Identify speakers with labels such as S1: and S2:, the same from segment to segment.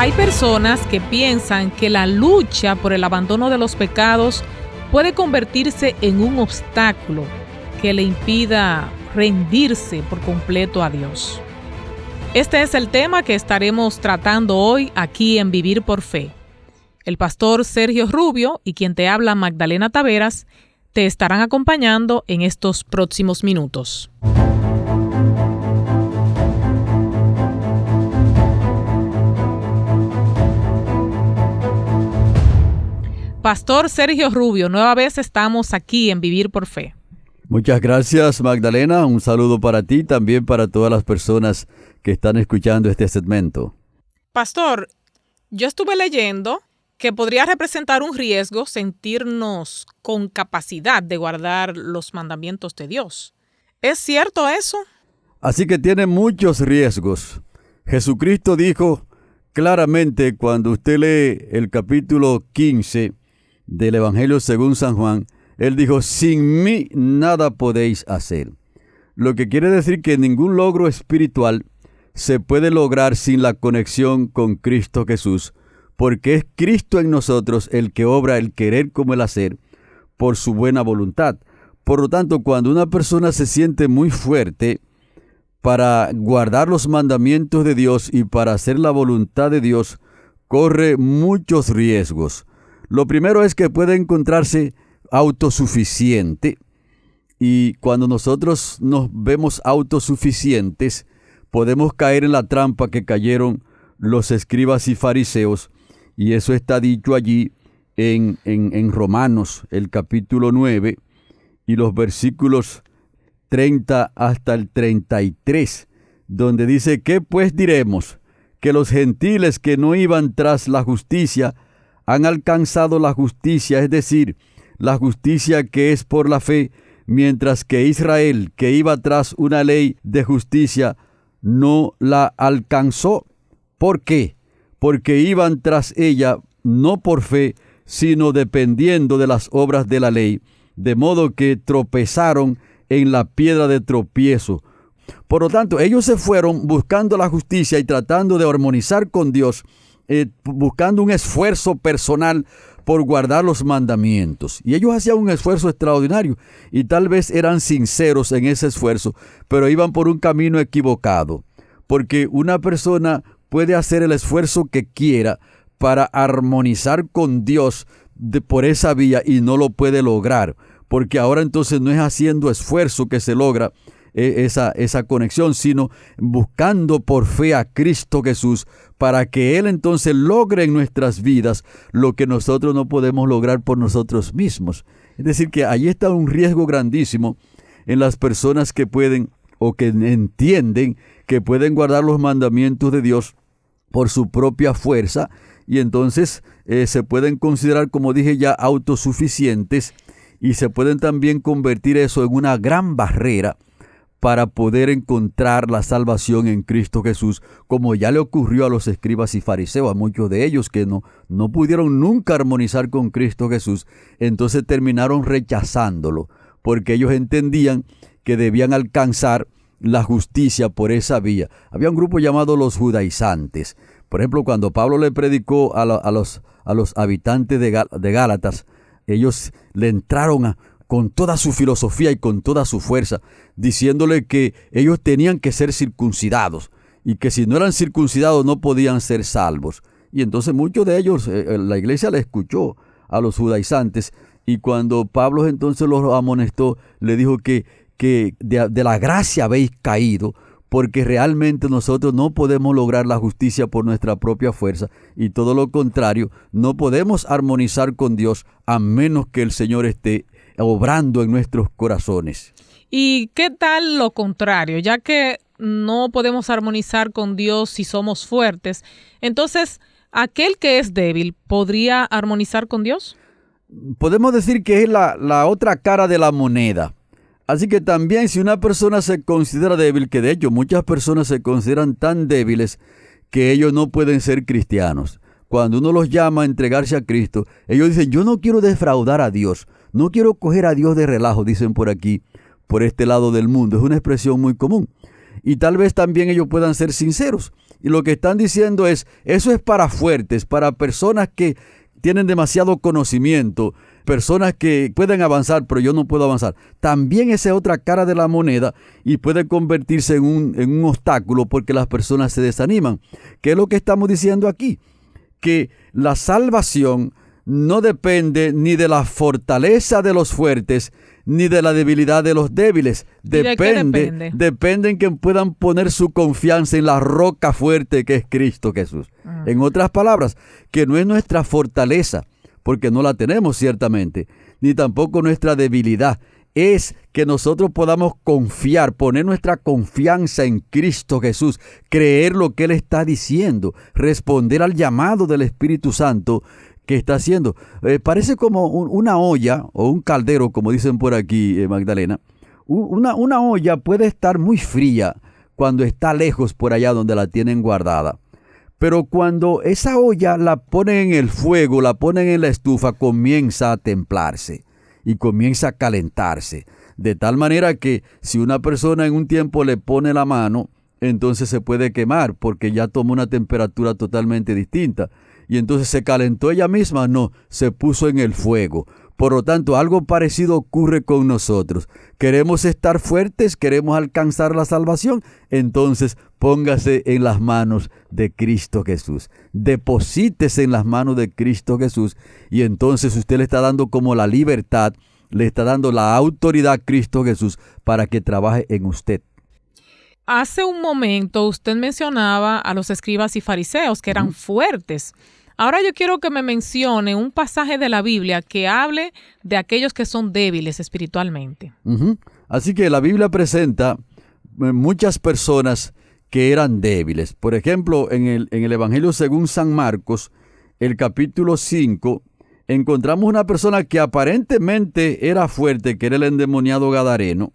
S1: Hay personas que piensan que la lucha por el abandono de los pecados puede convertirse en un obstáculo que le impida rendirse por completo a Dios. Este es el tema que estaremos tratando hoy aquí en Vivir por Fe. El pastor Sergio Rubio y quien te habla, Magdalena Taveras, te estarán acompañando en estos próximos minutos. Pastor Sergio Rubio, nueva vez estamos aquí en Vivir por Fe.
S2: Muchas gracias, Magdalena. Un saludo para ti, también para todas las personas que están escuchando este segmento.
S1: Pastor, yo estuve leyendo que podría representar un riesgo sentirnos con capacidad de guardar los mandamientos de Dios. ¿Es cierto eso?
S2: Así que tiene muchos riesgos. Jesucristo dijo claramente cuando usted lee el capítulo 15 del Evangelio según San Juan, Él dijo, sin mí nada podéis hacer. Lo que quiere decir que ningún logro espiritual se puede lograr sin la conexión con Cristo Jesús, porque es Cristo en nosotros el que obra el querer como el hacer por su buena voluntad. Por lo tanto, cuando una persona se siente muy fuerte para guardar los mandamientos de Dios y para hacer la voluntad de Dios, corre muchos riesgos. Lo primero es que puede encontrarse autosuficiente, y cuando nosotros nos vemos autosuficientes, podemos caer en la trampa que cayeron los escribas y fariseos, y eso está dicho allí en Romanos, el capítulo 9, y los versículos 30 hasta el 33, donde dice, ¿qué pues diremos? Que los gentiles que no iban tras la justicia han alcanzado la justicia, es decir, la justicia que es por la fe, mientras que Israel, que iba tras una ley de justicia, no la alcanzó. ¿Por qué? Porque iban tras ella no por fe, sino dependiendo de las obras de la ley, de modo que tropezaron en la piedra de tropiezo. Por lo tanto, ellos se fueron buscando la justicia y tratando de armonizar con Dios, buscando un esfuerzo personal por guardar los mandamientos. Y ellos hacían un esfuerzo extraordinario y tal vez eran sinceros en ese esfuerzo, pero iban por un camino equivocado, porque una persona puede hacer el esfuerzo que quiera para armonizar con Dios por esa vía y no lo puede lograr, porque ahora entonces no es haciendo esfuerzo que se logra esa conexión, sino buscando por fe a Cristo Jesús para que Él entonces logre en nuestras vidas lo que nosotros no podemos lograr por nosotros mismos. Es decir, que ahí está un riesgo grandísimo en las personas que pueden o que entienden que pueden guardar los mandamientos de Dios por su propia fuerza, y entonces se pueden considerar, como dije ya, autosuficientes, y se pueden también convertir eso en una gran barrera para poder encontrar la salvación en Cristo Jesús, como ya le ocurrió a los escribas y fariseos, a muchos de ellos que no pudieron nunca armonizar con Cristo Jesús, entonces terminaron rechazándolo, porque ellos entendían que debían alcanzar la justicia por esa vía. Había un grupo llamado los judaizantes. Por ejemplo, cuando Pablo le predicó a los habitantes de Gálatas, ellos le entraron con toda su filosofía y con toda su fuerza, diciéndole que ellos tenían que ser circuncidados y que si no eran circuncidados no podían ser salvos. Y entonces muchos de ellos, la iglesia le escuchó a los judaizantes, y cuando Pablo entonces los amonestó, le dijo que de la gracia habéis caído, porque realmente nosotros no podemos lograr la justicia por nuestra propia fuerza, y todo lo contrario, no podemos armonizar con Dios a menos que el Señor esté obrando en nuestros corazones.
S1: ¿Y qué tal lo contrario? Ya que no podemos armonizar con Dios si somos fuertes, entonces, ¿aquel que es débil podría armonizar con Dios?
S2: Podemos decir que es la otra cara de la moneda. Así que también si una persona se considera débil, que de hecho muchas personas se consideran tan débiles que ellos no pueden ser cristianos. Cuando uno los llama a entregarse a Cristo, ellos dicen, yo no quiero defraudar a Dios, no quiero coger a Dios de relajo, dicen por aquí, por este lado del mundo. Es una expresión muy común. y tal vez también ellos puedan ser sinceros. Y lo que están diciendo es, eso es para fuertes, para personas que tienen demasiado conocimiento, personas que pueden avanzar, pero yo no puedo avanzar. También esa es otra cara de la moneda y puede convertirse en un obstáculo porque las personas se desaniman. ¿Qué es lo que estamos diciendo aquí? Que la salvación no depende ni de la fortaleza de los fuertes, ni de la debilidad de los débiles. Depende en que puedan poner su confianza en la roca fuerte que es Cristo Jesús. En otras palabras, que no es nuestra fortaleza, porque no la tenemos ciertamente, ni tampoco nuestra debilidad. Es que nosotros podamos confiar, poner nuestra confianza en Cristo Jesús, creer lo que Él está diciendo, responder al llamado del Espíritu Santo que está haciendo. Parece como una olla o un caldero, como dicen por aquí, Magdalena. Una olla puede estar muy fría cuando está lejos por allá donde la tienen guardada. Pero cuando esa olla la ponen en el fuego, la ponen en la estufa, comienza a templarse y comienza a calentarse. De tal manera que si una persona en un tiempo le pone la mano, entonces se puede quemar porque ya toma una temperatura totalmente distinta. Y entonces se calentó ella misma, no, se puso en el fuego. Por lo tanto, algo parecido ocurre con nosotros. Queremos estar fuertes, queremos alcanzar la salvación, entonces póngase en las manos de Cristo Jesús. Deposítese en las manos de Cristo Jesús y entonces usted le está dando como la libertad, le está dando la autoridad a Cristo Jesús para que trabaje en usted.
S1: Hace un momento usted mencionaba a los escribas y fariseos que eran fuertes. Ahora yo quiero que me mencione un pasaje de la Biblia que hable de aquellos que son débiles espiritualmente.
S2: Así que la Biblia presenta muchas personas que eran débiles. Por ejemplo, en el Evangelio según San Marcos, el capítulo 5, encontramos una persona que aparentemente era fuerte, que era el endemoniado gadareno.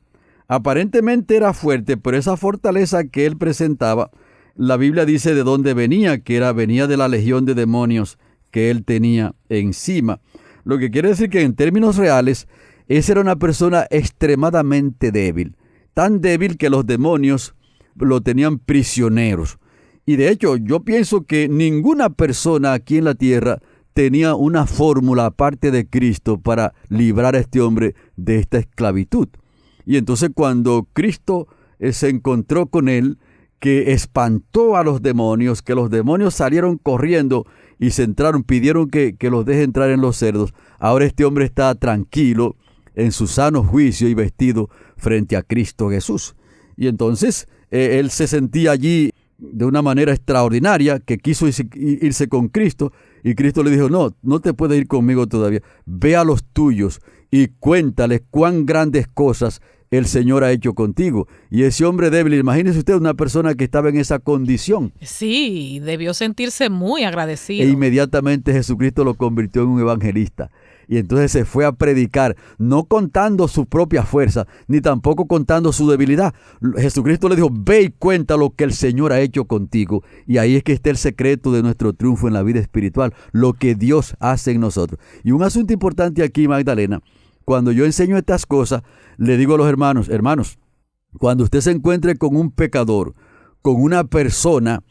S2: Aparentemente era fuerte, pero esa fortaleza que él presentaba, la Biblia dice de dónde venía, que venía de la legión de demonios que él tenía encima. Lo que quiere decir que en términos reales, esa era una persona extremadamente débil. Tan débil que los demonios lo tenían prisioneros. Y de hecho, yo pienso que ninguna persona aquí en la tierra tenía una fórmula aparte de Cristo para librar a este hombre de esta esclavitud. Y entonces cuando Cristo se encontró con él, que espantó a los demonios, que los demonios salieron corriendo y se entraron, pidieron que los deje entrar en los cerdos. Ahora este hombre está tranquilo, en su sano juicio y vestido frente a Cristo Jesús. Y entonces él se sentía allí de una manera extraordinaria, que quiso irse con Cristo, y Cristo le dijo, no te puedes ir conmigo todavía, ve a los tuyos y cuéntales cuán grandes cosas el Señor ha hecho contigo. Y ese hombre débil, imagínese usted una persona que estaba en esa condición.
S1: Sí, debió sentirse muy agradecido.
S2: E inmediatamente Jesucristo lo convirtió en un evangelista. Y entonces se fue a predicar, no contando su propia fuerza, ni tampoco contando su debilidad. Jesucristo le dijo, ve y cuenta lo que el Señor ha hecho contigo. Y ahí es que está el secreto de nuestro triunfo en la vida espiritual, lo que Dios hace en nosotros. Y un asunto importante aquí, Magdalena, cuando yo enseño estas cosas, le digo a los hermanos, cuando usted se encuentre con un pecador, con una persona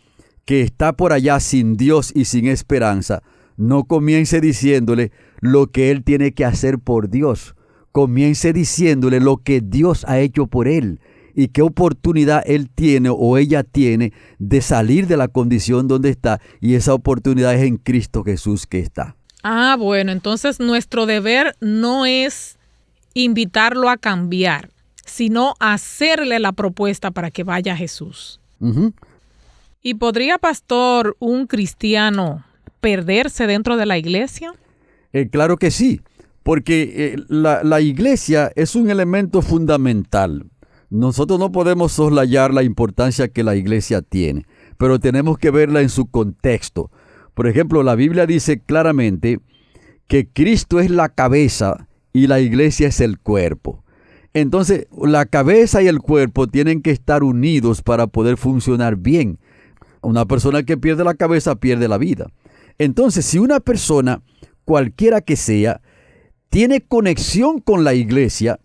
S2: que está por allá sin Dios y sin esperanza, no comience diciéndole lo que él tiene que hacer por Dios. Comience diciéndole lo que Dios ha hecho por él y qué oportunidad él tiene o ella tiene de salir de la condición donde está, y esa oportunidad es en Cristo Jesús que está.
S1: Bueno, entonces nuestro deber no es invitarlo a cambiar, sino hacerle la propuesta para que vaya a Jesús. ¿Y podría, pastor, un cristiano perderse dentro de la iglesia?
S2: Claro que sí, porque la iglesia es un elemento fundamental. Nosotros no podemos soslayar la importancia que la iglesia tiene, pero tenemos que verla en su contexto. Por ejemplo, la Biblia dice claramente que Cristo es la cabeza y la iglesia es el cuerpo. Entonces, la cabeza y el cuerpo tienen que estar unidos para poder funcionar bien. Una persona que pierde la cabeza pierde la vida. Entonces, si una persona, cualquiera que sea, tiene conexión con la iglesia,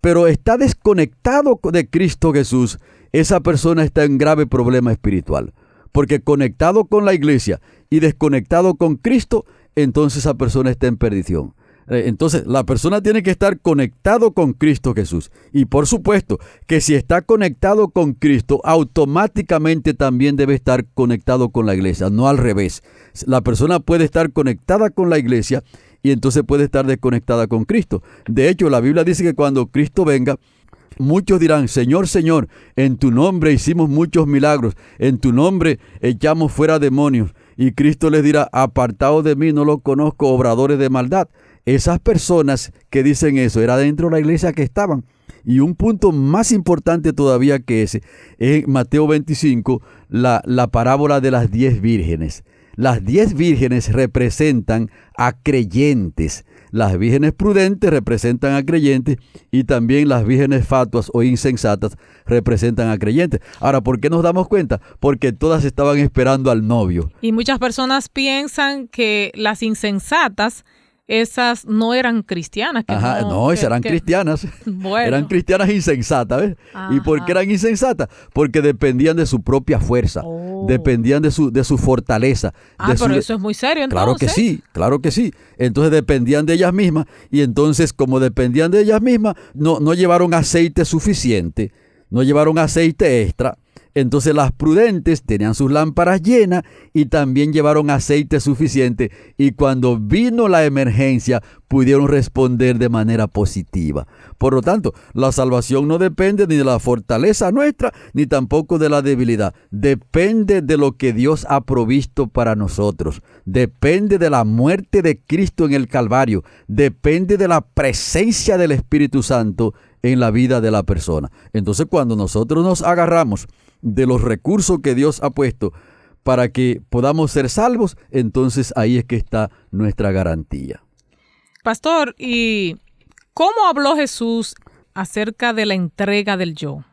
S2: pero está desconectado de Cristo Jesús, esa persona está en grave problema espiritual. Porque conectado con la iglesia y desconectado con Cristo, entonces esa persona está en perdición. Entonces, la persona tiene que estar conectado con Cristo Jesús. Y por supuesto que si está conectado con Cristo, automáticamente también debe estar conectado con la iglesia, no al revés. La persona puede estar conectada con la iglesia y entonces puede estar desconectada con Cristo. De hecho, la Biblia dice que cuando Cristo venga, muchos dirán: Señor, Señor, en tu nombre hicimos muchos milagros, en tu nombre echamos fuera demonios. Y Cristo les dirá: apartaos de mí, no los conozco, obradores de maldad. Esas personas que dicen eso, era dentro de la iglesia que estaban. Y un punto más importante todavía que ese, es en Mateo 25, la parábola de las 10 vírgenes. Las 10 vírgenes representan a creyentes. Las vírgenes prudentes representan a creyentes y también las vírgenes fatuas o insensatas representan a creyentes. Ahora, ¿por qué nos damos cuenta? Porque todas estaban esperando al novio.
S1: Y muchas personas piensan que las insensatas, esas no eran cristianas.
S2: Esas eran cristianas.
S1: Bueno.
S2: Eran cristianas insensatas, ¿ves? ¿Y por qué eran insensatas? Porque dependían de su propia fuerza, dependían de su fortaleza.
S1: Pero eso es muy serio, entonces.
S2: Claro que sí. Entonces dependían de ellas mismas y entonces como dependían de ellas mismas, no llevaron aceite suficiente, no llevaron aceite extra. Entonces las prudentes tenían sus lámparas llenas y también llevaron aceite suficiente, y cuando vino la emergencia pudieron responder de manera positiva. Por lo tanto, la salvación no depende ni de la fortaleza nuestra ni tampoco de la debilidad. Depende de lo que Dios ha provisto para nosotros. Depende de la muerte de Cristo en el Calvario. Depende de la presencia del Espíritu Santo en la vida de la persona. Entonces, cuando nosotros nos agarramos de los recursos que Dios ha puesto para que podamos ser salvos, entonces ahí es que está nuestra garantía.
S1: Pastor, ¿y cómo habló Jesús acerca de la entrega del yo?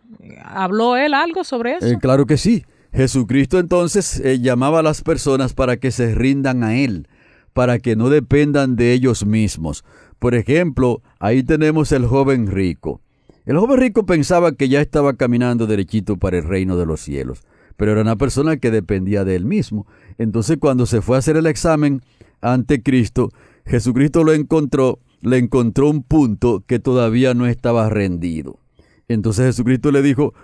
S1: ¿Habló él algo sobre eso?
S2: Claro que sí. Jesucristo entonces llamaba a las personas para que se rindan a Él, para que no dependan de ellos mismos. Por ejemplo, ahí tenemos el joven rico. El joven rico pensaba que ya estaba caminando derechito para el reino de los cielos, pero era una persona que dependía de él mismo. Entonces, cuando se fue a hacer el examen ante Cristo, Jesucristo le encontró un punto que todavía no estaba rendido. Entonces Jesucristo le dijo: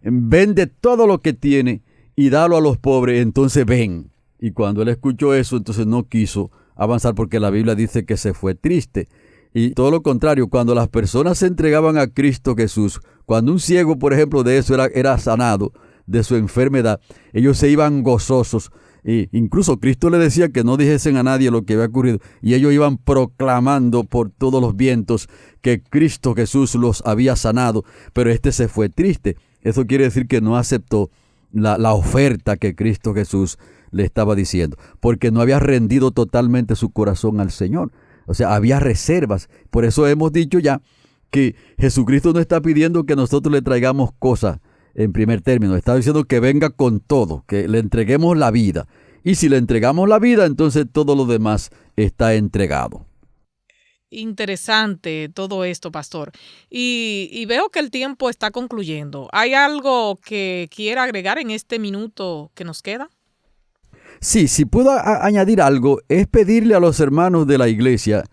S2: vende todo lo que tiene y dalo a los pobres, entonces ven. Y cuando él escuchó eso, entonces no quiso avanzar, porque la Biblia dice que se fue triste. Y todo lo contrario, cuando las personas se entregaban a Cristo Jesús, cuando un ciego, por ejemplo, de eso era sanado de su enfermedad, ellos se iban gozosos. E incluso Cristo le decía que no dijesen a nadie lo que había ocurrido, y ellos iban proclamando por todos los vientos que Cristo Jesús los había sanado, pero este se fue triste. Eso quiere decir que no aceptó la oferta que Cristo Jesús le estaba diciendo, porque no había rendido totalmente su corazón al Señor. O sea, había reservas. Por eso hemos dicho ya que Jesucristo no está pidiendo que nosotros le traigamos cosas en primer término. Está diciendo que venga con todo, que le entreguemos la vida. Y si le entregamos la vida, entonces todo lo demás está entregado.
S1: Interesante todo esto, pastor. Y veo que el tiempo está concluyendo. ¿Hay algo que quiera agregar en este minuto que nos queda?
S2: Sí, si puedo añadir algo, es pedirle a los hermanos de la iglesia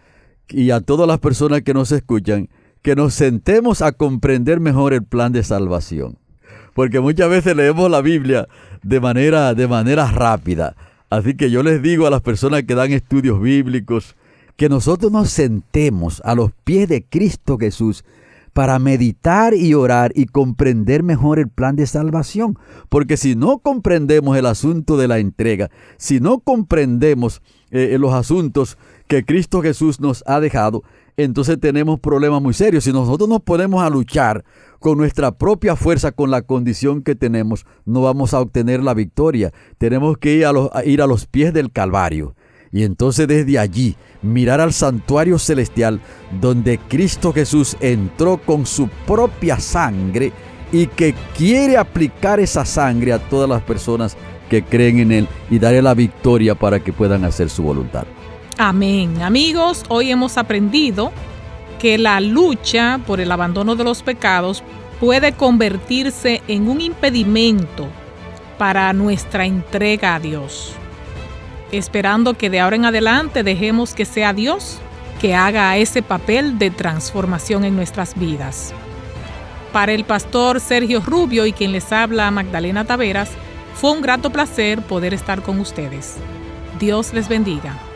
S2: y a todas las personas que nos escuchan que nos sentemos a comprender mejor el plan de salvación. Porque muchas veces leemos la Biblia de manera rápida. Así que yo les digo a las personas que dan estudios bíblicos que nosotros nos sentemos a los pies de Cristo Jesús para meditar y orar y comprender mejor el plan de salvación. Porque si no comprendemos el asunto de la entrega, si no comprendemos los asuntos que Cristo Jesús nos ha dejado, entonces tenemos problemas muy serios. Si nosotros nos ponemos a luchar con nuestra propia fuerza, con la condición que tenemos, no vamos a obtener la victoria. Tenemos que ir a los pies del Calvario. Y entonces desde allí mirar al santuario celestial donde Cristo Jesús entró con su propia sangre y que quiere aplicar esa sangre a todas las personas que creen en Él y darle la victoria para que puedan hacer su voluntad.
S1: Amén. Amigos, hoy hemos aprendido que la lucha por el abandono de los pecados puede convertirse en un impedimento para nuestra entrega a Dios. Esperando que de ahora en adelante dejemos que sea Dios que haga ese papel de transformación en nuestras vidas. Para el pastor Sergio Rubio y quien les habla, Magdalena Taveras, fue un grato placer poder estar con ustedes. Dios les bendiga.